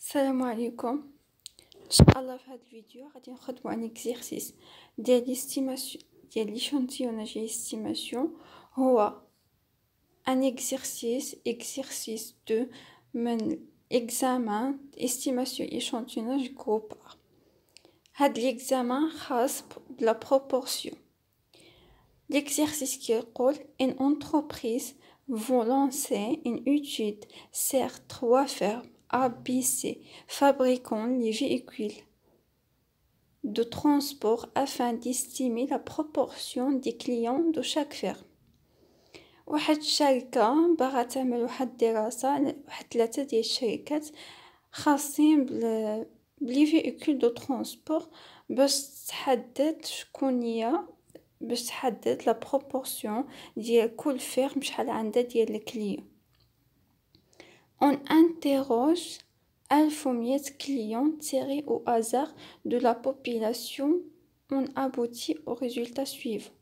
السلام عليكم. ان شاء الله في هذا الفيديو غادي نخدمو ان اكزرسيس ديال ليستيماسيون ديال ليشانتيوناج استيماسيون. هو ان اكزرسيس 2 من اكزامان استيماسيون échantillonnage groupe A. هاد l'examen خاص بلا بروبورسيون. L'exercice qui يقول une entreprise vont lancer une étude sur 3 fermes A, B, C fabriquant les véhicules de transport afin d'estimer la proportion des clients de chaque ferme. واحد الشركة باغا تعمل واحد الدراسة واحد 3 ديال الشركات خاصين بلي فيكول دو ترونسبور باش تحدد شكون هي باش تحدد لا بروبورسيون ديال كل فيرم شحال عندها ديال الكليون. On interroge 1100 clients tirés au hasard de la population. On aboutit au résultat suivant.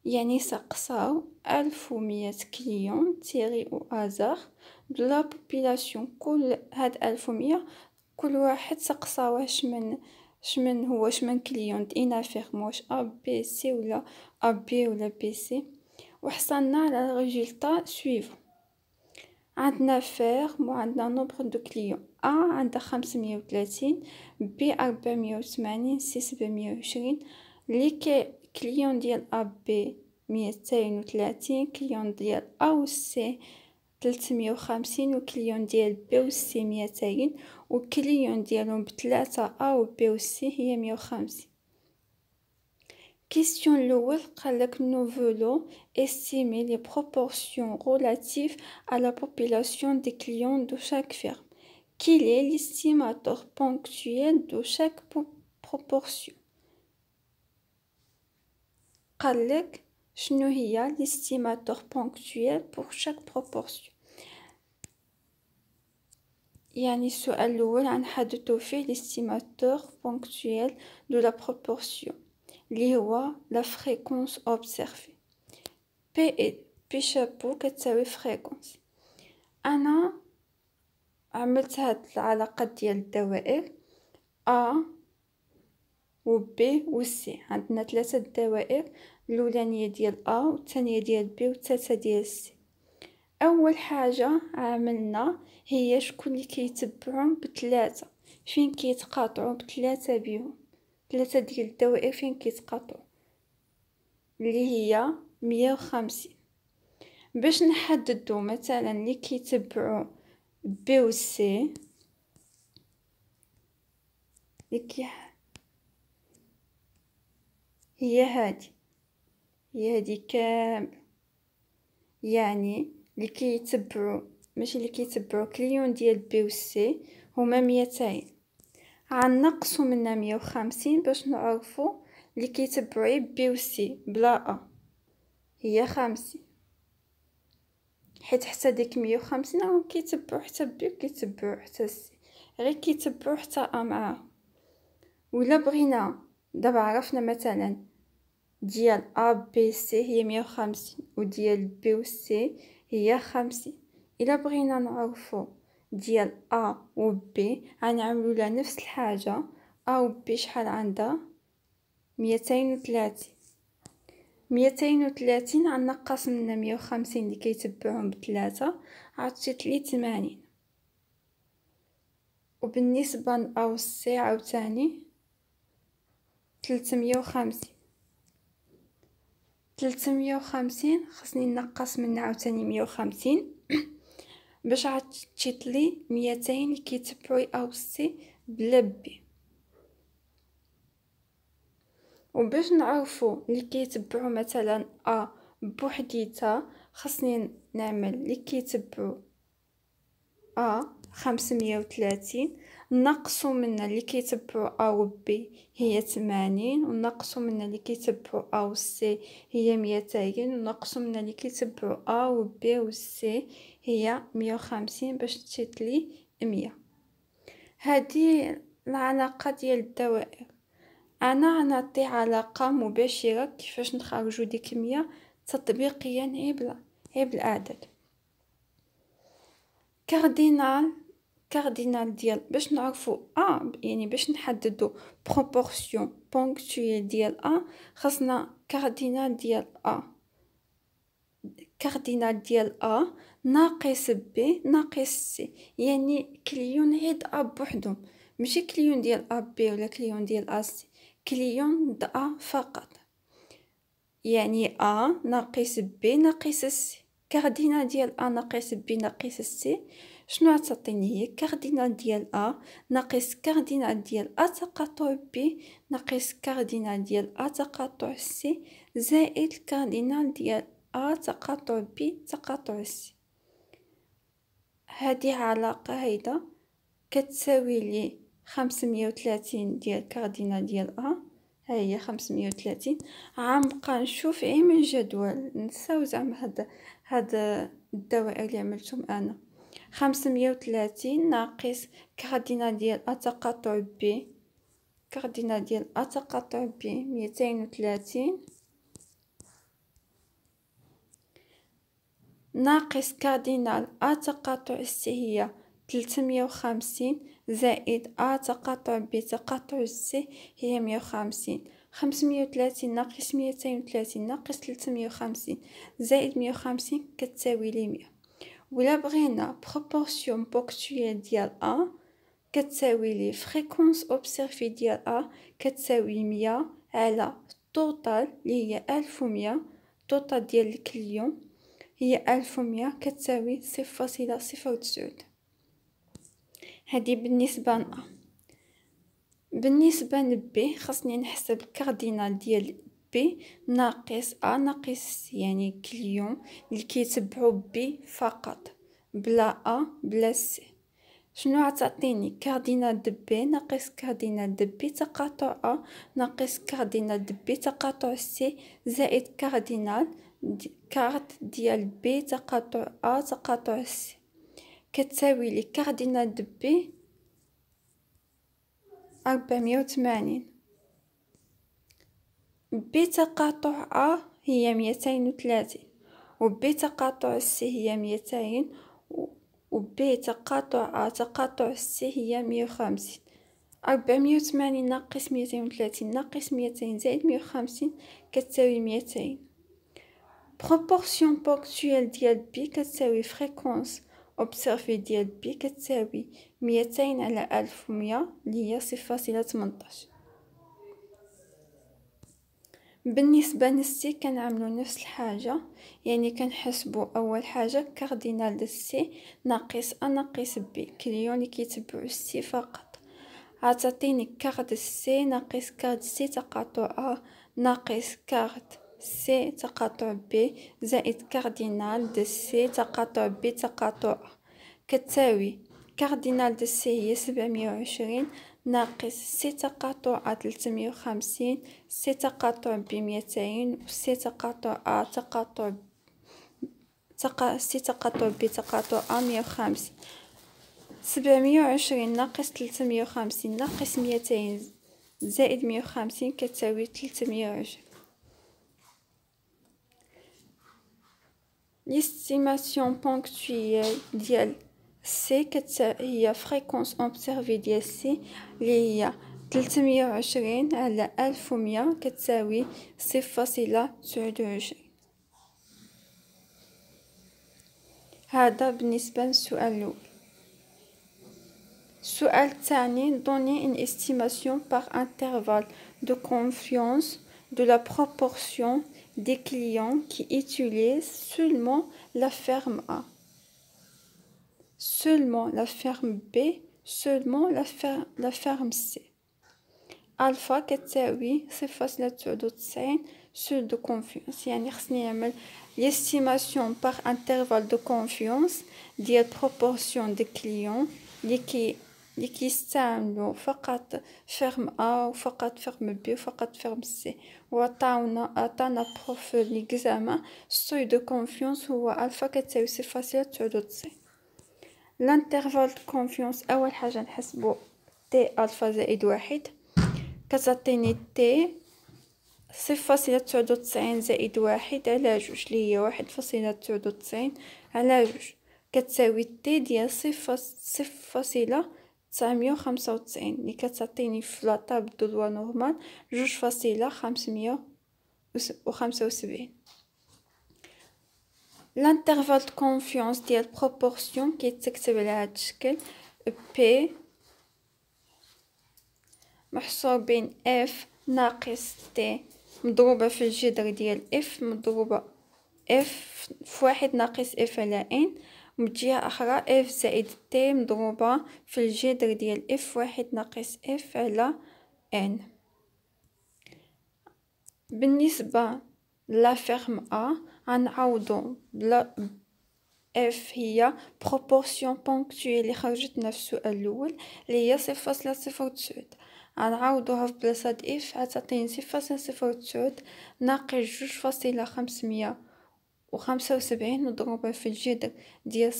يعني سقساو 1100 clients tirés au hasard de la population. كل هاد 1100 كل واحد سقساوه شمن هو شمن كليون دينا فيرم واش A B C ولا A B ولا B C وحصلنا على الريزلتا سويفون. عندنا فيرم وعندنا نومبر دو كليون A عندها 530 B 480 C 720 لي كليون ديال A B 230 كليون ديال A و C 350 وكليون ديال B و C 200 وكليون ديالهم بثلاثة A و B و C هي 150. Question الأول قالك nous voulons estimer les proportions relatives à la population des clients de chaque ferme. Quel est l'estimateur ponctuel de chaque proportion? قالك شنو هي l'estimateur ponctuel pour chaque proportion. يعني السؤال الأول غنحددو فيه l'estimateur ponctuel de la proportion اللي هو la fréquence observée. P شابو كتساوي fréquence. أنا عملت هاد العلاقة ديال الدوائر A و B و C. عندنا 3 دوائر، الأولانية ديال A والثانية ديال B والثالثة ديال C. أول حاجة عملنا هي شكون اللي كيتبعون بثلاثة، فين كيتقاطعوا بثلاثة بيهم، 3 ديال الدوائر فين كيتقاطعوا اللي هي 150. باش نحددو مثلا اللي كيتبعوا B و C هي هادي كامل، يعني اللي كيتبعوا ماشي اللي كيتبعوا كليون ديال B و C هما 200. غنقصوا منها 150 باش نعرفوا اللي كيتبعوا B و C بلا A هي 50، حيت حتى ديك 150 راهم كيتبعوا حتى B وكيتبعوا حتى C، غير كيتبعوا حتى A معاهم. ولا بغينا دابا عرفنا مثلا ديال A B C هي 150 وديال B و C هي 50. إلا بغينا نعرفو ديال A و B غنعملو لها نفس الحاجة. A و B شحال عندها 230 غنقص منها 150 اللي كيتبعهم بثلاثة عطيتلي 80. وبالنسبة ل A و C عاوتاني 350 خصني نقص منها عاوتاني 150 باش عطيتلي 200 اللي كيتبعوا A و C بلا B. وباش نعرفوا اللي كيتبعوا مثلا A بوحديتها خصني نعمل اللي كيتبعوا A 530 نقصوا منها اللي كيتبعوا A و B هي 80 ونقصوا منها اللي كيتبعوا A و C هي 200 ونقصوا منها اللي كيتبعوا A و B و C هي 150 باش تجيلي 100. هذه العلاقة ديال الدوائر. أنا غنعطي علاقة مباشرة كيفاش نخرجو ديك 100 تطبيقيا غير بالأعداد. كاردينال كاردينال ديال باش نعرفو يعني باش نحددو بروبورسيون بونكتويل ديال خاصنا كاردينال ديال كاردينال ديال ناقص بي ناقص سي، يعني كليون عيد بوحدهم، ماشي كليون ديال بي ولا كليون ديال سي، كليون د فقط، يعني ناقص بي ناقص سي. كاردينال ديال ناقص بي ناقص سي شنو غتعطيني؟ هي كاردينال ديال ناقص كاردينال ديال تقاطع بي ناقص كاردينال ديال تقاطع سي زائد كاردينال ديال تقاطع بي تقاطع سي. هذه علاقة هيدا كتساوي لي 530 ديال كاردينال ديال ها هي 530. غنبقى نشوف من الجدول نساو زعما هاد الدوائر اللي عملتهم انا. 530 ناقص كاردينال ديال تقاطع بي، كاردينال ديال تقاطع بي 230 ناقص كاردينال تقاطع سي هي 350 زائد تقاطع بي تقاطع سي هي 150. 530 ناقص 230 ناقص 350 زائد 150 كتساوي لي 100. ولا بغينا بروبورسيون بونكتويل ديال كتساوي لي فريكونس اوبسيرفي ديال كتساوي 100 على التوتال اللي هي 1100. التوتال ديال الكليون هي 1100 كتساوي 0.09. هذه بالنسبة ل بالنسبة لبي خاصني نحسب الكاردينال ديال بي ناقص ناقص سي، يعني كليون اللي كيتبعو بي فقط بلا بلا سي. شنو غتعطيني؟ كاردينال د بي ناقص كاردينال د بي تقاطع ناقص كاردينال د بي تقاطع سي زائد كاردينال كارت ديال بي تقاطع تقاطع سي كتساوي لي كاردينال د بي 480. بي تقاطع هي 230 وبي تقاطع سي هي 200 وبي تقاطع تقاطع سي هي 150. 480 ناقص 230 ناقص 200 زائد 150 كتساوي 200. بروبورسيون بونكتويل ديال بي كتساوي فريكونس اوبسيرفي ديال بي كتساوي 200 على 1100 اللي هي 0.18. بالنسبة للسي كنعملو نفس الحاجة، يعني كنحسبو اول حاجة كاردينال د سي ناقص ناقص بي كليون اللي كيتبعو السي فقط. غتعطيني كارد سي ناقص كارد سي تقاطع ناقص كارد سي تقاطع بي زائد كاردينال د سي تقاطع بي تقاطع كتساوي كاردينال د سي هي 720 ناقص سي تقاطع 350 سي تقاطع ب 200 سي تقاطع سي تقاطع ب تقاطع 150. 720 ناقص 350 ناقص 200 زائد 150 كتساوي 320. l'estimation ponctuelle ديال سي هي فريكونس اوبسيرفي ديال سي اللي هي 320 على 1100 كتساوي 0.29. هذا بالنسبة للسؤال الأول. السؤال الثاني donner une estimation par intervalle de confiance de la proportion des clients qui utilisent seulement la ferme A, seulement la ferme B, seulement la ferme C. Alpha كتساوي 0.99 seuil de confiance، يعني خصني نعمل l'estimation par intervalle de confiance ديال proportion des clients اللي كيستعملوا فقط فيرم A وفقط فيرم B وفقط فيرم C. وعطانا بروف ليكزامان السوي دو كونفيونس هو الفا كتساوي 0.99. الانترفال دو كونفيونس اول حاجه نحسبو تي الفا زائد 1 كتعطيني تي 0.99 زائد 1 على 2 اللي هي 1.99 على 2 كتساوي تي ديال 0.995 اللي كتعطيني في لاطابل دو لوا نورمال 2.575. الانترفال دو كونفيونس ديال بروبورسيون كيتكتب على هذا الشكل بي محصور بين اف ناقص تي مضروبة في الجذر ديال اف مضروبة اف في واحد ناقص اف على ان، ومن جهة أخرى اف زائد تي مضروبة في الجذر ديال اف واحد ناقص اف على ان. بالنسبة لا فيرم ا غنعوضو بلا اف هي بروبورسيون بونكتويل اللي خرجتنا في السؤال الاول اللي هي 0.09، غنعوضوها في بلاصة د اف غتعطيني 0.09 ناقص 2.575 مضروبة في الجذر ديال 0.09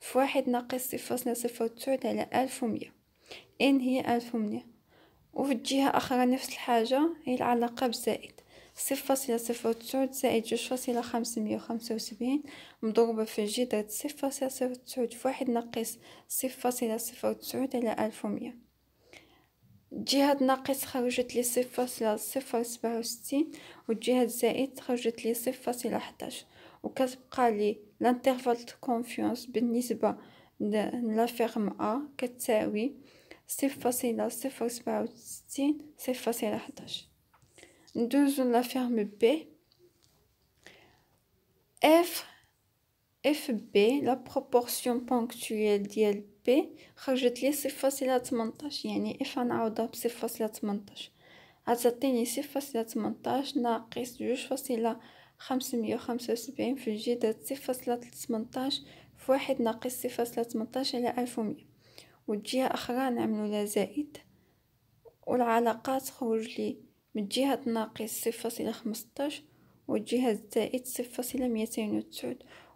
في واحد ناقص 0.09 على 1100 ان هي 1100. وفي الجهة أخرى نفس الحاجة هي العلاقة بزائد 0.09 زائد 2.575 مضروبة في الجذر 0.09 في واحد ناقص 0.09 على 1100. الجهة ناقص خرجت لي 0.067 والجهة زائد خرجت لي 0.11، وكتبقى لي الانترفال دو كونفيونس بالنسبة لا فيرم ا كتساوي 0.067 0.11. ندوزو لا فيرم بي اف بي لا بروبورسيون بونكتويل ديال بي خرجت لي 0.18، يعني اف غنعوضها ب 0.18 غتعطيني 0.18 ناقص 2.575 في الجذر 0.18 في واحد ناقص 0.18 على 1100. والجهة أخرى نعملو لها زائد، والعلاقات تخرج لي من الجهة ناقص 0.15 والجهة الزائد 0.209،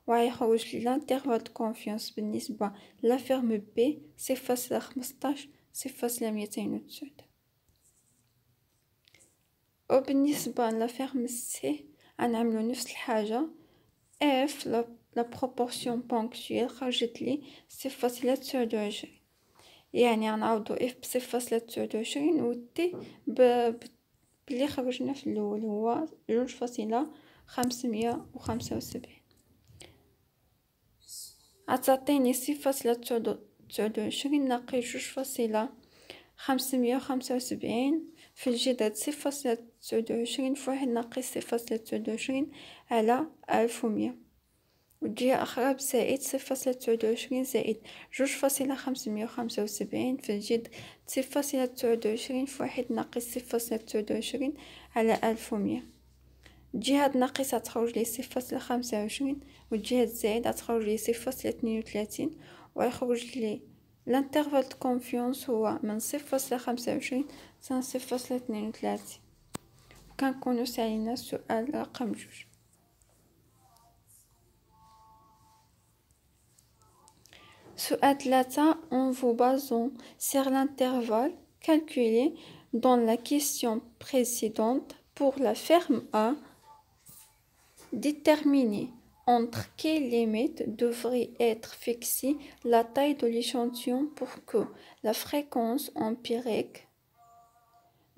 وغيخرج لي لانترفال دو كونفيونس بالنسبة لا فيرم بي 0.15 0.209. وبالنسبة لا فيرم سي غنعملو نفس الحاجة اف لا بروبورسيون بونكتويل خرجت لي 0.29، يعني غنعوضو اف ب 0.29 و تي باللي خرجنا في الاول هو 2.575. غتعطيني 0.29 ناقص 2.575 في الجذر 0.29 في واحد ناقص 0.29 على 1100، والجهة أخرى بزائد 0.29 زائد 2.575 في الجذر 0.29 في واحد ناقص 0.29 على 1100. الجهة ناقصة تخرج لي 0.25 والجهة الزائد تخرج لي 0.32، ويخرج لي الانترفال دو كونفيونس هو من 0.25 حتى 0.32. كنكونو سالينا السؤال رقم 2. Suat 3, en vous basant sur l'intervalle calculé dans la question précédente pour la ferme A, déterminez entre quelles limites devrait être fixée la taille de l'échantillon pour que la fréquence empirique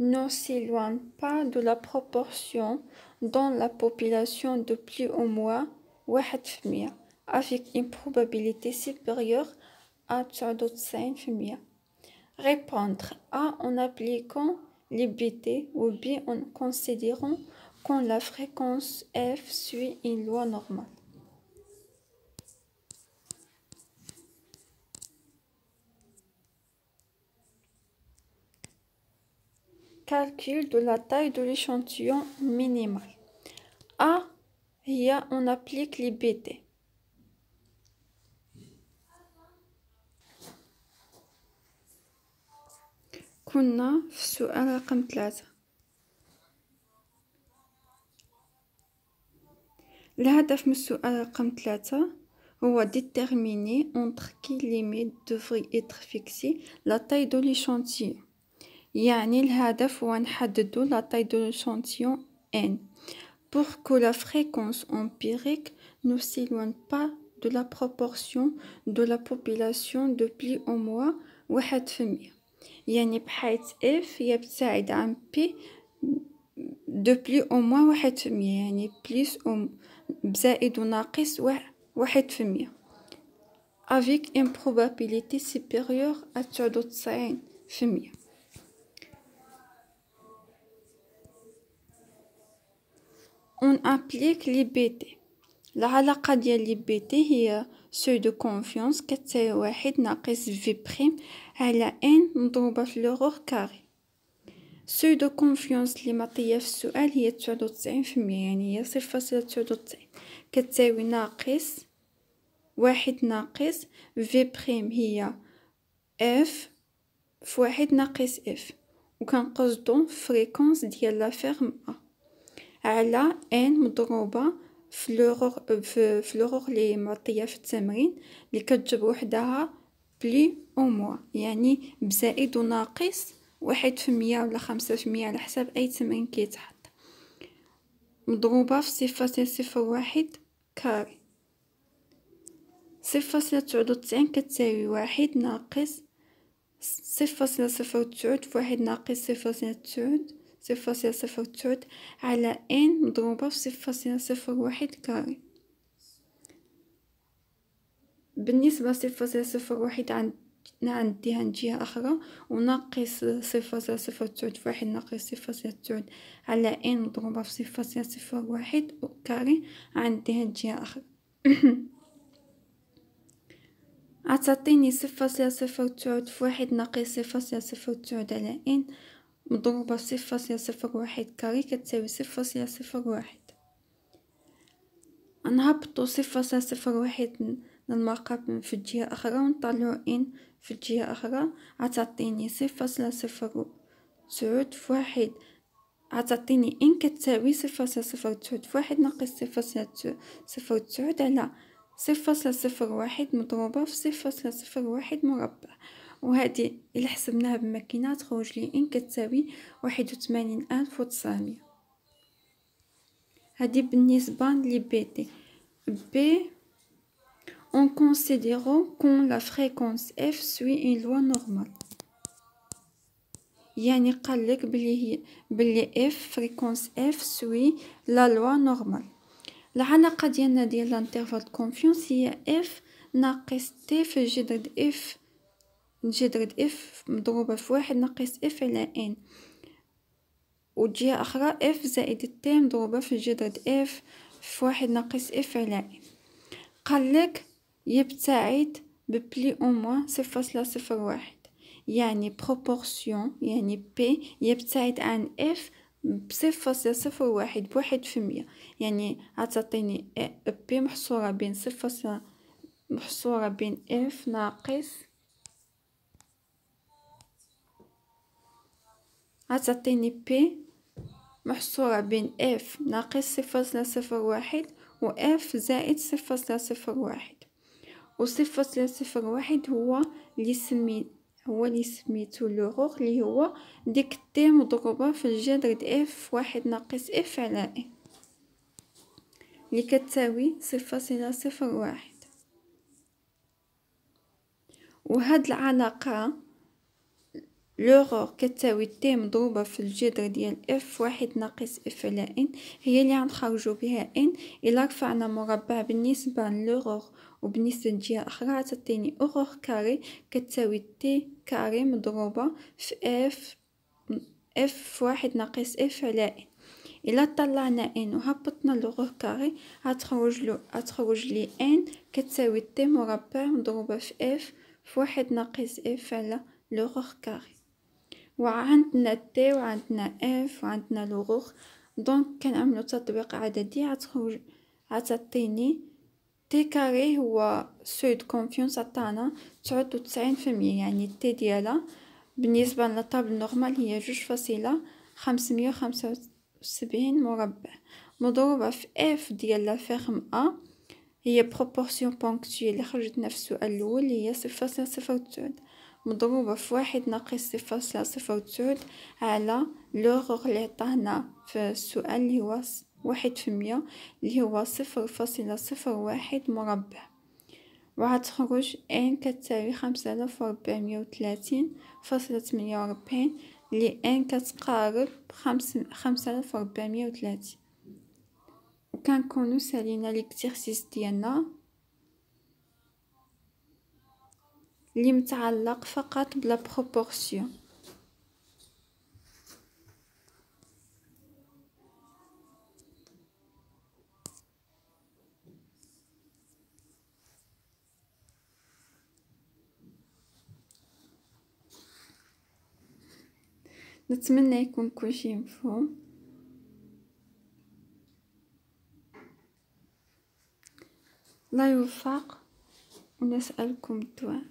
ne s'éloigne pas de la proportion dans la population de plus ou moins 1%. Avec une probabilité supérieure à 99%. Répondre A en appliquant les BT ou B en considérant quand la fréquence F suit une loi normale. Calcul de la taille de l'échantillon minimal. A, on applique les BT. كنا في السؤال رقم 3. الهدف من السؤال رقم 3 هو déterminer entre quelles limites devrait être fixée la taille de l'échantillon. يعني الهدف هو نحددو la taille de l'échantillon n pour que la fréquence empirique ne s'éloigne pas de la proportion de la population de plus ou moins 1%. يعني بحيث F يبتعد عن P de plus ou moins 1%، يعني plus ou بزائد وناقص 1%. avec une probabilité supérieure à 99%. On applique l'IBT. العلاقة ديال l'IBT هي seuil de confiance كتساوي 1 ناقص V prime على N مضروبة في l'erreur carré. seuil de confiance اللي معطية في السؤال هي 99%، يعني هي 0.99 كتساوي ناقص 1 ناقص V prime هي F في 1 ناقص F، وكنقصدو فريكونس ديال لا فيرم A على N مضروبة في لوغور اللي معطية في التمرين اللي كتجب وحدها بلي أو موا، يعني بزائد وناقص 1% ولا 5% على حسب أي تمرين كيتحط، مضروبة في 0.01 كاري. 0.99 كتساوي 1 ناقص 0.09 في 1 ناقص 0.09 على N مضروبة في 0.01 كاري. بالنسبة 0.01 عندي عند جهة أخرى، وناقص 0.09 في 1 ناقص 0.9 على N مضروبة في 0.01 كاري عندي عند جهة أخرى. عتعطيني 0.09 في 1 ناقص 0.09 على N مضروبة في 0.01 كاري كتساوي 0.01. نهبطو 0.01 للمرقم في الجهة الأخرى ونطلعو N في الجهة الأخرى، عتعطيني 0.09 في 1 عتعطيني N كتساوي 0.09 في 1 ناقص 0.09 على 0.01 مضروبة في 0.01 مربع، وهذه إلا حسبناها بماكينة تخرج لي N كتساوي 81,900. هذه بالنسبة لبي. B, en considérant quand la fréquence F suit une loi normale. يعني قالك بلي F fréquence F suit la loi normale. العلاقة ديالنا ديال الانترفال كونفيونس هي F ناقص T في جذر F مضروبة في 1 ناقص F على N، وجهة أخرى F زائد T مضروبة في جذر F في 1 ناقص F على N. قالك يبتعد ببلي أو موان 0.01، يعني بروبورسيون يعني P يبتعد عن F ب0.01 ب1%، يعني عتعطيني P محصورة بين محصورة بين F ناقص عتعطيني P محصورة بين F ناقص 0.01 و F زائد 0.01، و 0.01 هو اللي سميتو لوغور اللي هو ديك T مضروبة في الجذر F 1 ناقص F على E اللي كتساوي 0.01. وهاد العلاقة لوغور كتساوي T مضروبة في الجذر ديال F 1 ناقص F على N هي اللي غنخرجو بها N. إلا رفعنا مربع بالنسبة للوغور وبالنسبة لجهة أخرى عتعطيني أوغور كاري كتساوي T كاري مضروبة في F 1 ناقص F على N. إلا طلعنا N وهبطنا لوغور كاري غتخرج لي N كتساوي T مربع مضروبة في F في 1 ناقص F على لوغور كاري. وعندنا T وعندنا F وعندنا لوغور، دونك كنعملو تطبيق عددي عتعطيني T كاري هو سوي دو كونفيونس عطانا 99%، يعني T ديالها بالنسبة للطابل نورمال هي 2.575 مربع مضروبة في F ديال لا فيرم A هي بروبورسيون بونكتويل اللي خرجتنا في السؤال الأول هي 0.09 مضروبة في 1 ناقص 0.09 على لوغور اللي عطانا في السؤال اللي هو 1% اللي هو 0.01 مربع. وغتخرج ان كتساوي 5430.48 لي ان كتقارب 5430. وكنكونو سالينا ليكزيرسيس ديالنا اللي متعلق فقط بلا بروبورسيون. نتمنى يكون كلشي مفهوم. لا يوفق ونسألكم الدعاء.